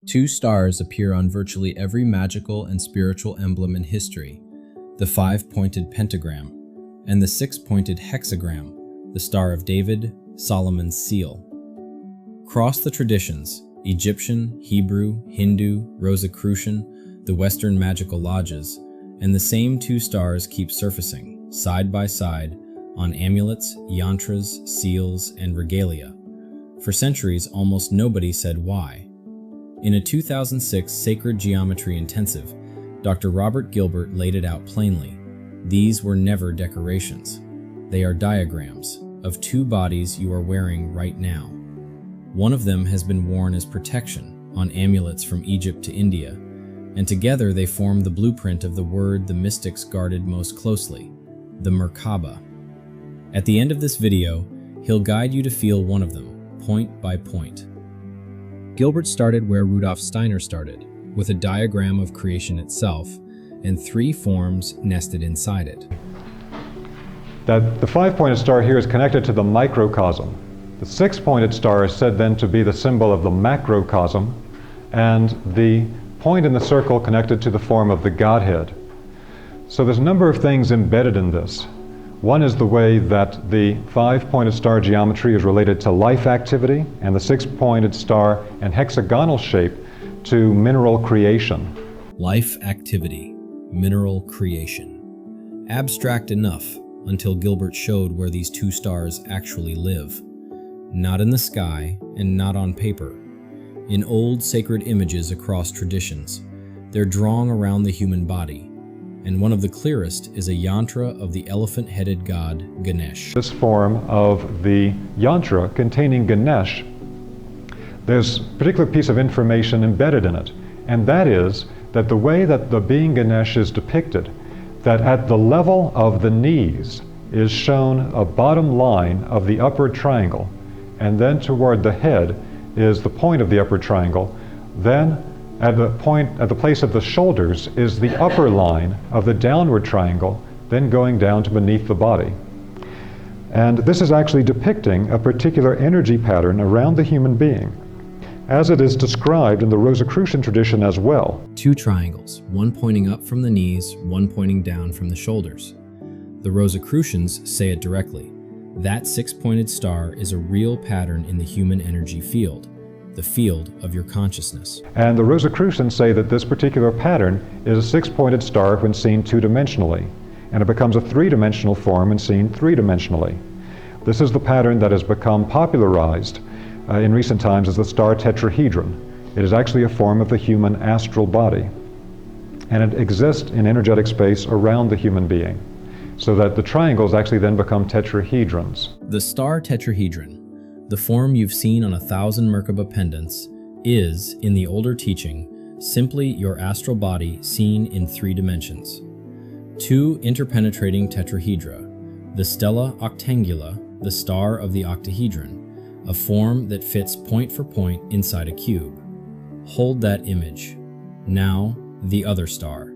Two stars appear on virtually every magical and spiritual emblem in history: the five-pointed pentagram and the six-pointed hexagram, the Star of David, Solomon's seal. Across the traditions, Egyptian, Hebrew, Hindu, Rosicrucian, the Western magical lodges, and the same two stars keep surfacing, side by side, on amulets, yantras, seals, and regalia. For centuries, almost nobody said why. In a 2006 Sacred Geometry Intensive, Dr. Robert Gilbert laid it out plainly. These were never decorations. They are diagrams of two bodies you are wearing right now. One of them has been worn as protection on amulets from Egypt to India, and together they form the blueprint of the word the mystics guarded most closely, the Merkaba. At the end of this video, he'll guide you to feel one of them, point by point. Gilbert started where Rudolf Steiner started, with a diagram of creation itself and three forms nested inside it. That the five-pointed star here is connected to the microcosm. The six-pointed star is said then to be the symbol of the macrocosm, and the point in the circle connected to the form of the Godhead. So there's a number of things embedded in this. One is the way that the five-pointed star geometry is related to life activity, and the six-pointed star and hexagonal shape to mineral creation. Life activity, mineral creation. Abstract enough until Gilbert showed where these two stars actually live. Not in the sky and not on paper. In old sacred images across traditions, they're drawn around the human body. And one of the clearest is a yantra of the elephant-headed god Ganesh. This form of the yantra containing Ganesh, there's a particular piece of information embedded in it, and that is that the way that the being Ganesh is depicted, that at the level of the knees is shown a bottom line of the upward triangle, and then toward the head is the point of the upward triangle, then at the place of the shoulders is the upper line of the downward triangle, then going down to beneath the body. And this is actually depicting a particular energy pattern around the human being, as it is described in the Rosicrucian tradition as well. Two triangles, one pointing up from the knees, one pointing down from the shoulders. The Rosicrucians say it directly. That six-pointed star is a real pattern in the human energy field, the field of your consciousness. And the Rosicrucians say that this particular pattern is a six-pointed star when seen two-dimensionally, and it becomes a three-dimensional form when seen three-dimensionally. This is the pattern that has become popularized in recent times as the star tetrahedron. It is actually a form of the human astral body, and it exists in energetic space around the human being, so that the triangles actually then become tetrahedrons. The star tetrahedron, the form you've seen on 1,000 Merkaba pendants, is, in the older teaching, simply your astral body seen in three dimensions. Two interpenetrating tetrahedra, the stella octangula, the star of the octahedron, a form that fits point for point inside a cube. Hold that image. Now, the other star.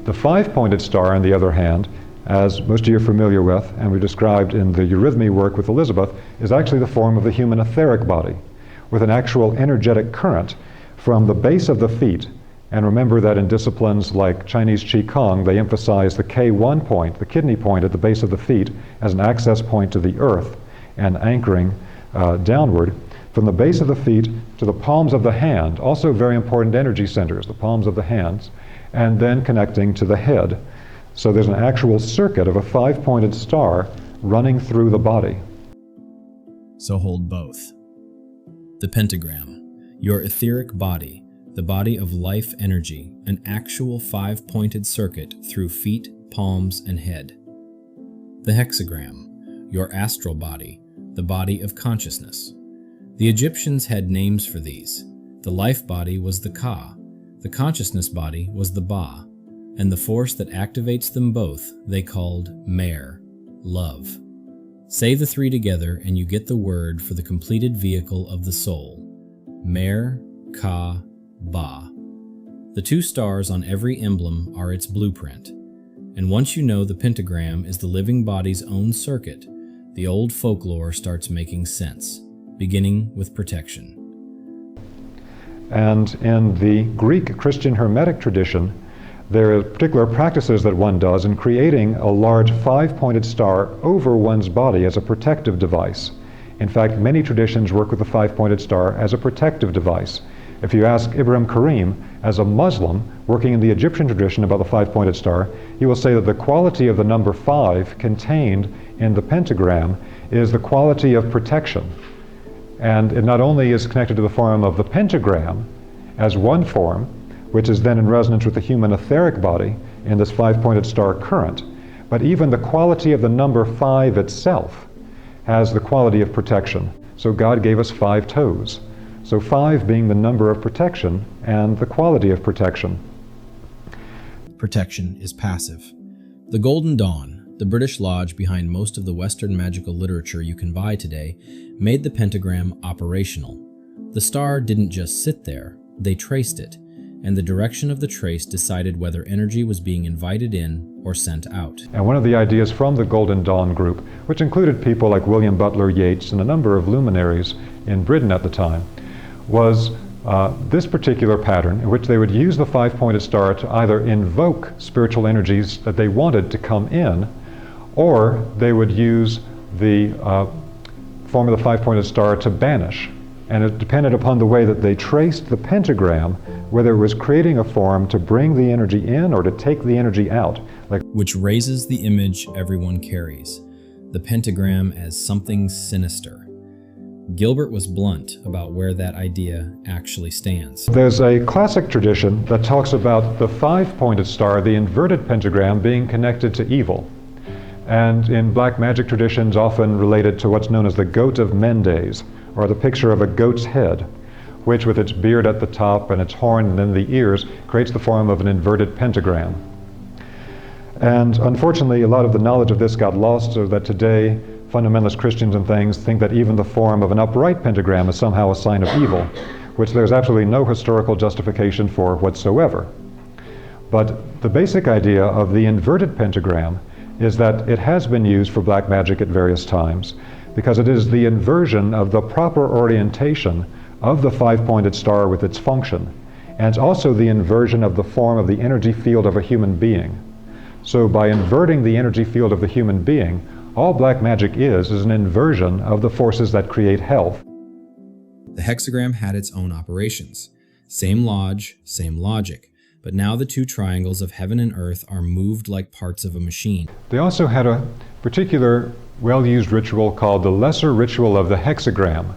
The five-pointed star, on the other hand, as most of you are familiar with, and we described in the eurythmy work with Elizabeth, is actually the form of the human etheric body, with an actual energetic current from the base of the feet. And remember that in disciplines like Chinese Qigong, they emphasize the K1 point, the kidney point at the base of the feet, as an access point to the earth and anchoring downward. From the base of the feet to the palms of the hand, also very important energy centers, the palms of the hands, and then connecting to the head. So there's an actual circuit of a five-pointed star running through the body. So hold both. The pentagram, your etheric body, the body of life energy, an actual five-pointed circuit through feet, palms, and head. The hexagram, your astral body, the body of consciousness. The Egyptians had names for these. The life body was the Ka, the consciousness body was the Ba, and the force that activates them both they called Mer, love. Say the three together and you get the word for the completed vehicle of the soul. Mer, Ka, Ba. The two stars on every emblem are its blueprint. And once you know the pentagram is the living body's own circuit, the old folklore starts making sense, beginning with protection. And in the Greek Christian Hermetic tradition, there are particular practices that one does in creating a large five-pointed star over one's body as a protective device. In fact, many traditions work with the five-pointed star as a protective device. If you ask Ibrahim Karim, as a Muslim working in the Egyptian tradition about the five-pointed star, he will say that the quality of the number 5 contained in the pentagram is the quality of protection. And it not only is connected to the form of the pentagram as one form, which is then in resonance with the human etheric body in this five-pointed star current, but even the quality of the number 5 itself has the quality of protection. So God gave us 5 toes. So 5 being the number of protection and the quality of protection. Protection is passive. The Golden Dawn, the British lodge behind most of the Western magical literature you can buy today, made the pentagram operational. The star didn't just sit there, they traced it, and the direction of the trace decided whether energy was being invited in or sent out. And one of the ideas from the Golden Dawn group, which included people like William Butler Yeats and a number of luminaries in Britain at the time, was this particular pattern in which they would use the five-pointed star to either invoke spiritual energies that they wanted to come in, or they would use the form of the five-pointed star to banish. And it depended upon the way that they traced the pentagram, whether it was creating a form to bring the energy in or to take the energy out. Which raises the image everyone carries, the pentagram as something sinister. Gilbert was blunt about where that idea actually stands. There's a classic tradition that talks about the five-pointed star, the inverted pentagram, being connected to evil. And in black magic traditions, often related to what's known as the goat of Mendes, or the picture of a goat's head, which with its beard at the top and its horn and then the ears creates the form of an inverted pentagram. And unfortunately, a lot of the knowledge of this got lost, so that today fundamentalist Christians and things think that even the form of an upright pentagram is somehow a sign of evil, which there's absolutely no historical justification for whatsoever. But the basic idea of the inverted pentagram is that it has been used for black magic at various times, because it is the inversion of the proper orientation of the five-pointed star with its function, and it's also the inversion of the form of the energy field of a human being. So by inverting the energy field of the human being, all black magic is an inversion of the forces that create health. The hexagram had its own operations. Same lodge, same logic, but now the two triangles of heaven and earth are moved like parts of a machine. They also had a particular well-used ritual called the lesser ritual of the hexagram.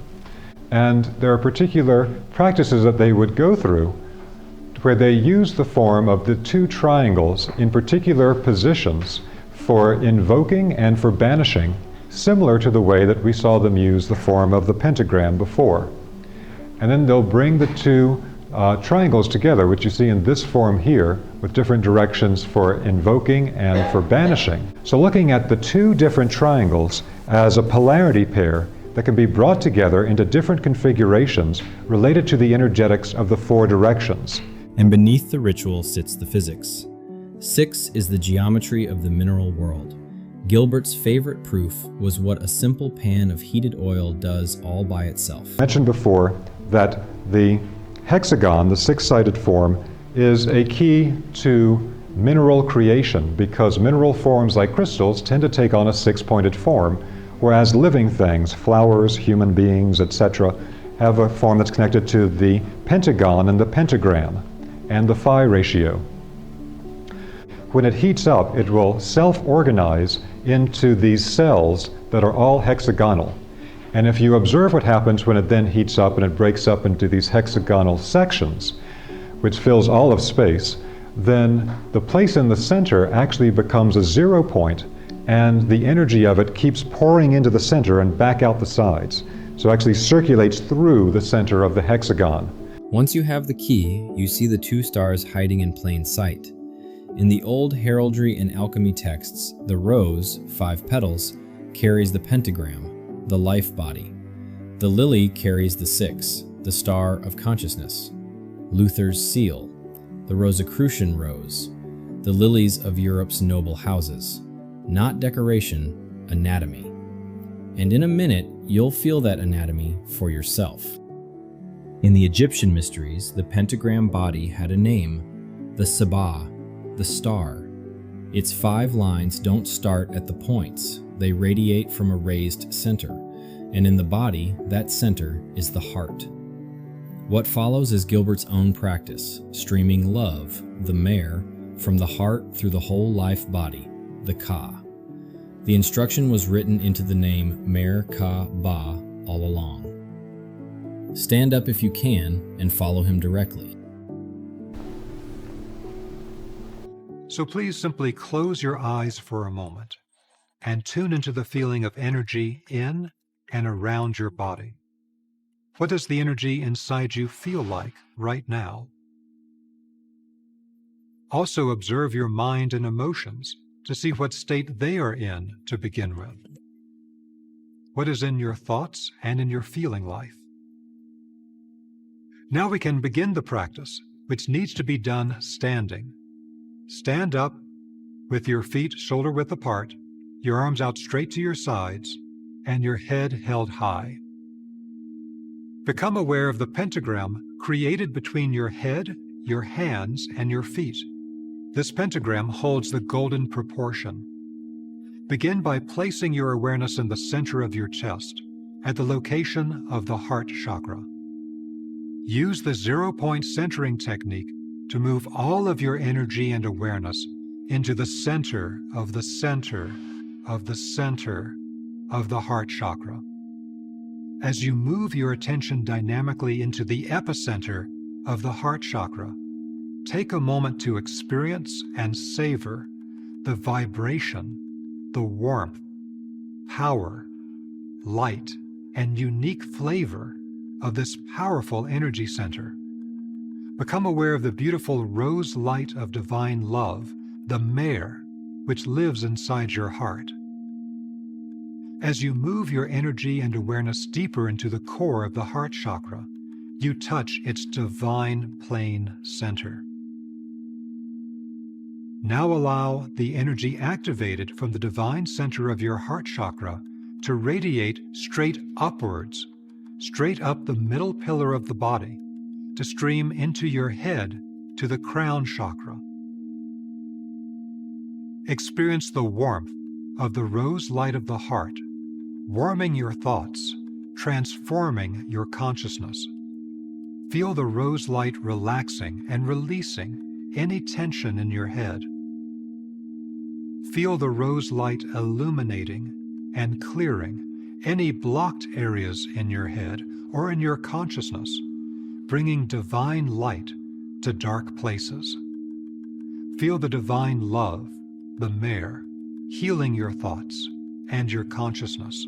And there are particular practices that they would go through where they use the form of the two triangles in particular positions for invoking and for banishing, similar to the way that we saw them use the form of the pentagram before. And then they'll bring the two triangles together, which you see in this form here, with different directions for invoking and for banishing. So looking at the two different triangles as a polarity pair that can be brought together into different configurations related to the energetics of the four directions. And beneath the ritual sits the physics. 6 is the geometry of the mineral world. Gilbert's favorite proof was what a simple pan of heated oil does all by itself. I mentioned before that the hexagon, the six-sided form, is a key to mineral creation, because mineral forms like crystals tend to take on a six-pointed form, whereas living things, flowers, human beings, etc., have a form that's connected to the pentagon and the pentagram and the phi ratio. When it heats up, it will self-organize into these cells that are all hexagonal. And if you observe what happens when it then heats up and it breaks up into these hexagonal sections, which fills all of space, then the place in the center actually becomes a 0 point, and the energy of it keeps pouring into the center and back out the sides. So it actually circulates through the center of the hexagon. Once you have the key, you see the two stars hiding in plain sight. In the old heraldry and alchemy texts, the rose, 5 petals, carries the pentagram, the life body. The lily carries the 6, the star of consciousness. Luther's seal, the Rosicrucian rose, the lilies of Europe's noble houses. Not decoration, anatomy. And in a minute, you'll feel that anatomy for yourself. In the Egyptian mysteries, the pentagram body had a name, the Sabah, the star. Its 5 lines don't start at the points, they radiate from a raised center, and in the body, that center is the heart. What follows is Gilbert's own practice, streaming love, the mare, from the heart through the whole life body, the Ka. The instruction was written into the name Merkaba all along. Stand up if you can and follow him directly. So please simply close your eyes for a moment and tune into the feeling of energy in and around your body. What does the energy inside you feel like right now? Also observe your mind and emotions to see what state they are in to begin with. What is in your thoughts and in your feeling life? Now we can begin the practice, which needs to be done standing. Stand up with your feet shoulder-width apart, your arms out straight to your sides, and your head held high. Become aware of the pentagram created between your head, your hands, and your feet. This pentagram holds the golden proportion. Begin by placing your awareness in the center of your chest, at the location of the heart chakra. Use the 0-point centering technique to move all of your energy and awareness into the center of the center of the center of the heart chakra. As you move your attention dynamically into the epicenter of the heart chakra, take a moment to experience and savor the vibration, the warmth, power, light, and unique flavor of this powerful energy center. Become aware of the beautiful rose light of divine love, the mare, which lives inside your heart. As you move your energy and awareness deeper into the core of the heart chakra, you touch its divine plane center. Now allow the energy activated from the divine center of your heart chakra to radiate straight upwards, straight up the middle pillar of the body, to stream into your head to the crown chakra. Experience the warmth of the rose light of the heart, warming your thoughts, transforming your consciousness. Feel the rose light relaxing and releasing any tension in your head. Feel the rose light illuminating and clearing any blocked areas in your head or in your consciousness, bringing divine light to dark places. Feel the divine love, the mare, healing your thoughts and your consciousness.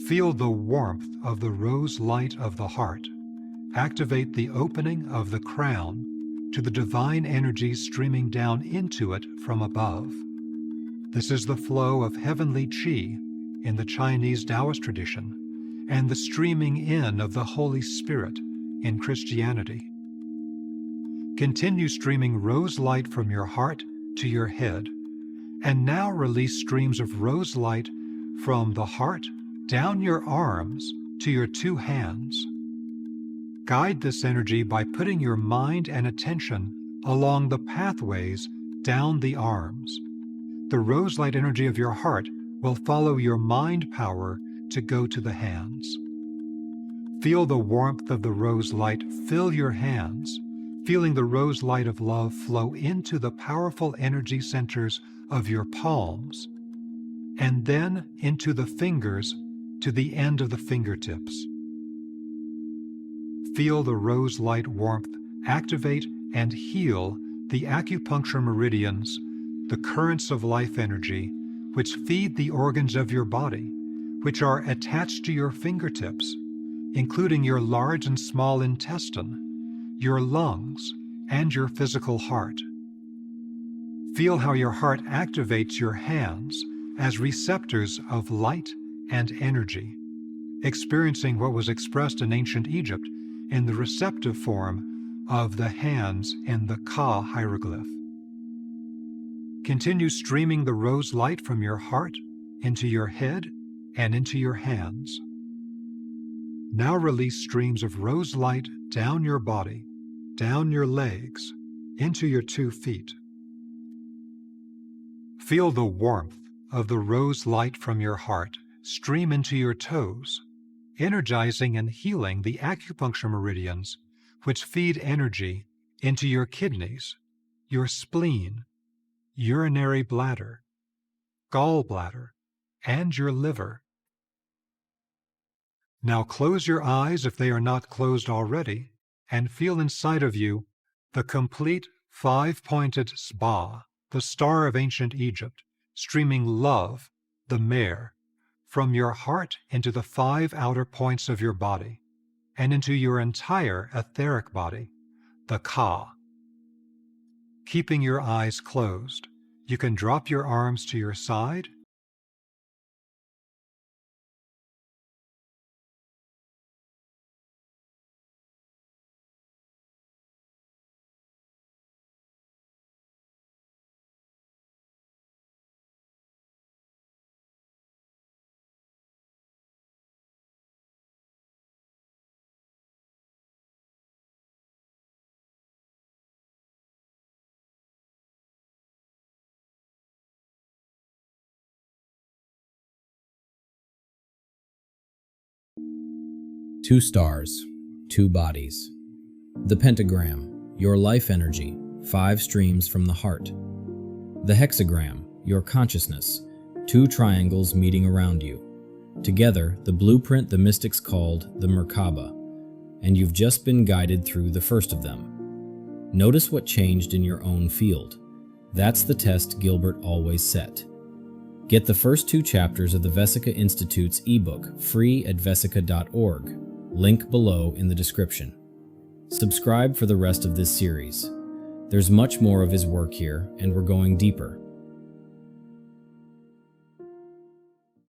Feel the warmth of the rose light of the heart. Activate the opening of the crown to the divine energies streaming down into it from above. This is the flow of heavenly Qi in the Chinese Taoist tradition and the streaming in of the Holy Spirit in Christianity. Continue streaming rose light from your heart to your head, and now release streams of rose light from the heart down your arms to your 2 hands. Guide this energy by putting your mind and attention along the pathways down the arms. The rose light energy of your heart will follow your mind power to go to the hands. Feel the warmth of the rose light fill your hands, feeling the rose light of love flow into the powerful energy centers of your palms, and then into the fingers to the end of the fingertips. Feel the rose light warmth activate and heal the acupuncture meridians, the currents of life energy, which feed the organs of your body, which are attached to your fingertips, including your large and small intestine, your lungs, and your physical heart. Feel how your heart activates your hands as receptors of light and energy, experiencing what was expressed in ancient Egypt in the receptive form of the hands in the Ka hieroglyph. Continue streaming the rose light from your heart into your head and into your hands. Now release streams of rose light down your body, down your legs, into your 2 feet. Feel the warmth of the rose light from your heart stream into your toes, energizing and healing the acupuncture meridians which feed energy into your kidneys, your spleen, urinary bladder, gallbladder, and your liver. Now close your eyes if they are not closed already, and feel inside of you the complete 5-pointed spa, the star of ancient Egypt, streaming love, the mare, from your heart into the 5 outer points of your body, and into your entire etheric body, the Ka. Keeping your eyes closed, you can drop your arms to your side . Two stars, 2 bodies. The pentagram, your life energy, 5 streams from the heart. The hexagram, your consciousness, 2 triangles meeting around you. Together, the blueprint the mystics called the Merkaba, and you've just been guided through the first of them. Notice what changed in your own field. That's the test Gilbert always set. Get the first 2 chapters of the Vesica Institute's ebook free at vesica.org, link below in the description. Subscribe for the rest of this series. There's much more of his work here, and we're going deeper.